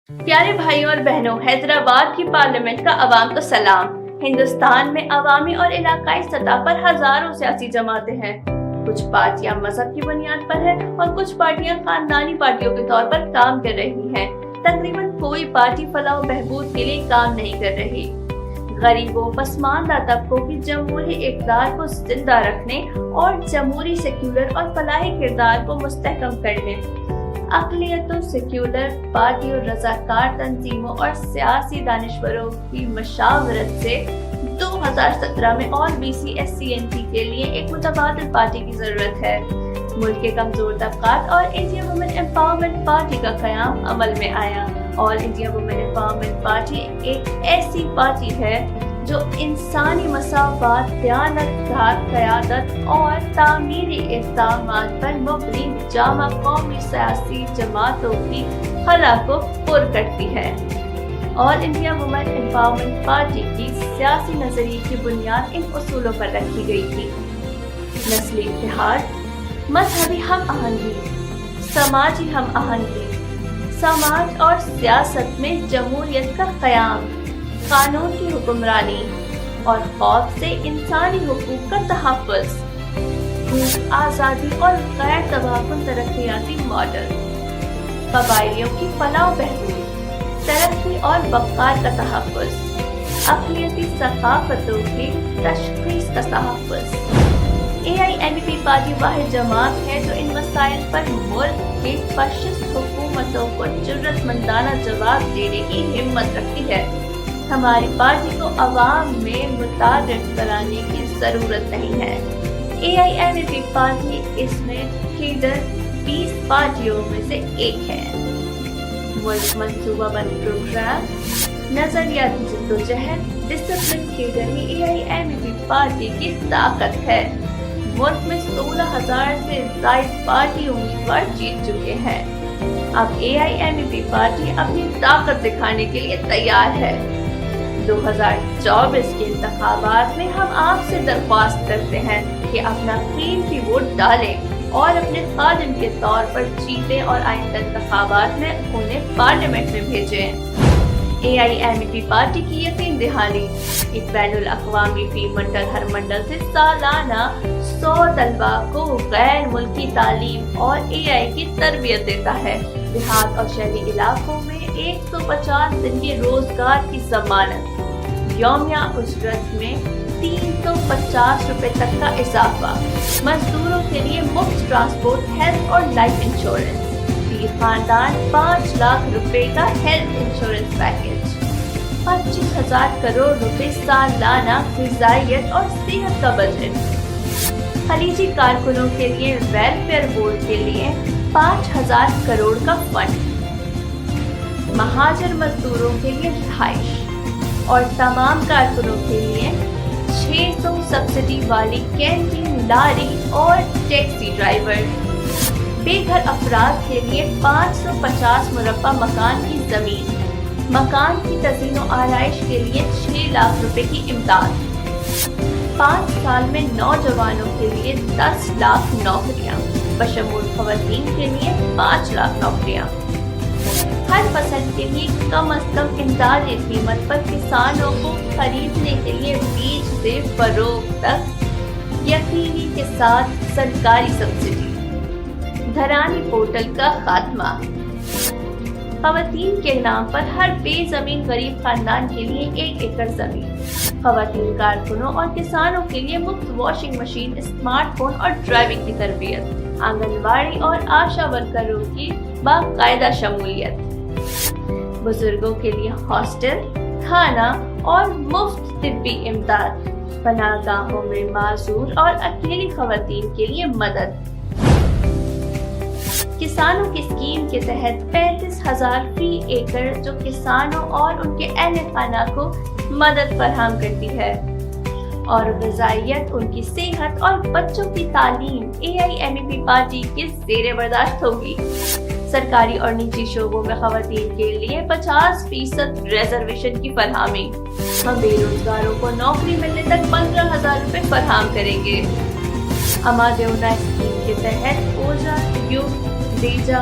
پیارے بھائیوں اور بہنوں، حیدرآباد کی پارلیمنٹ کا عوام کو سلام۔ ہندوستان میں عوامی اور علاقائی سطح پر ہزاروں سیاسی جماعتیں ہیں۔ کچھ پارٹیاں مذہب کی بنیاد پر ہیں اور کچھ پارٹیاں خاندانی پارٹیوں کے طور پر کام کر رہی ہیں۔ تقریباً کوئی پارٹی فلاح و بہبود کے لیے کام نہیں کر رہی۔ غریبوں، پسماندہ طبقوں کی جمہوری اقدار کو زندہ رکھنے اور جمہوری سیکولر اور فلاحی کردار کو مستحکم کرنے، اقلیتوں، سیکولر پارٹیوں، رضاکار تنظیموں اور سیاسی دانشوروں کی مشاورت سے 2017 میں اور BCSCNT کے لیے ایک متبادل پارٹی کی ضرورت ہے۔ ملک کے کمزور طبقات اور انڈیا وومن امپاورمنٹ پارٹی کا قیام عمل میں آیا۔ آل انڈیا وومن امپاورمنٹ پارٹی ایک ایسی پارٹی ہے جو انسانی مساوات، دیانتدار قیادت اور تعمیری اقدامات پر مبنی جامع قومی سیاسی جماعتوں کی خلا کو پر کرتی ہے۔ آل انڈیا وومن امپاورمنٹ پارٹی کی سیاسی نظریے کی بنیاد ان اصولوں پر رکھی گئی تھی: نسلی اتحاد، مذہبی ہم آہنگی، سماجی ہم آہنگی، سماج اور سیاست میں جمہوریت کا قیام، قانون کی حکمرانی اور خوف سے انسانی حقوق کا تحفظ، بھوک آزادی اور غیر تباکن ترقیاتی ماڈل، قبائلیوں کی فلاح و بہبود، ترقی اور وقار کا تحفظ، اقلیتی ثقافتوں کی تشخیص کا تحفظ۔ AIMP پارٹی واحد جماعت ہے جو ان مسائل پر ملک کی فاشسٹ حکومتوں کو جرأت مندانہ جواب دینے کی ہمت رکھتی ہے۔ ہماری پارٹی کو عوام میں متعارف کرانے کی ضرورت نہیں ہے۔ AIMP پارٹی اس میں لیڈر 20 پارٹیوں میں سے ایک ہے۔ ملک منصوبہ بند پروگرام، نظریاتی جدوجہد، discipline leader he AIMP party کی طاقت ہے۔ ملک میں 16,000 سے زائد پارٹی امیدوار جیت چکے ہیں۔ اب AIMP پارٹی اپنی طاقت دکھانے کے لیے تیار ہے۔ 2024 کے انتخابات میں ہم آپ سے درخواست کرتے ہیں کہ اپنا قیمتی ووٹ ڈالیں اور اپنے خادم کے طور پر جیتیں اور آئندہ انتخابات میں انہیں پارلیمنٹ میں بھیجیں۔ AIMP پارٹی کی یقین دہانی: ایک بین الاقوامی فی منڈل ہر منڈل سے سالانہ 100 طلبہ کو غیر ملکی تعلیم اور AI کی تربیت دیتا ہے۔ دیہات اور شہری علاقوں میں 150 دن کے روزگار کی ضمانت، یومیہ اجرت میں 350 روپے تک کا اضافہ، مزدوروں کے لیے مفت ٹرانسپورٹ، ہیلتھ اور لائف انشورنس، خاندان 5 لاکھ روپے کا ہیلتھ انشورنس پیکج، 25,000 کروڑ روپے سالانہ غذائیت اور صحت کا بجٹ، خلیجی کارکنوں کے لیے ویلفیئر بورڈ کے لیے 5,000 کروڑ کا فنڈ، مہاجر مزدوروں کے لیے رہائش اور تمام کارکنوں کے لیے 600 سبسڈی والی کینٹین، لاری اور ٹیکسی ڈرائیور، بے گھر افراد کے لیے 550 مربع مکان کی زمین، مکان کی تزئین و آرائش کے لیے 6 لاکھ روپے کی امداد، 5 سال میں نوجوانوں کے لیے 10 لاکھ نوکریاں، بشمول خواتین کے لیے 5 لاکھ نوکریاں، ہر فصل کے لیے کم از کم امدادی قیمت پر کسانوں کو خریدنے کے لیے بیج سے فروخت تک یقینی کے ساتھ سرکاری سبسڈی، دھرانی پورٹل کا خاتمہ، خواتین کے نام پر ہر بے زمین غریب خاندان کے لیے 1 ایکڑ زمین، خواتین کارکنوں اور کسانوں کے لیے مفت واشنگ مشین، اسمارٹ فون اور ڈرائیونگ کی تربیت، آنگن واڑی اور آشا ورکروں کی باقاعدہ شمولیت، بزرگوں کے لیے ہاسٹل، کھانا اور مفت طبی امداد، پناہ گاہوں میں معذور اور اکیلی خواتین کے لیے مدد۔ کسانوں کی اسکیم کے تحت 35,000 فی ایکڑ جو کسانوں اور ان کے اہل خانہ کو مدد فراہم کرتی ہے، اور غذائیت، ان کی صحت اور بچوں کی تعلیم AIMP پارٹی کے زیر برداشت ہوگی۔ سرکاری اور نجی شعبوں میں خواتین کے لیے 50% ریزرویشن کی فراہمی، ہم بے روزگاروں کو نوکری ملنے تک 15,000 روپے فراہم کریں گے۔ اما دیونا اسکیم کے تحت اوجا، دیجا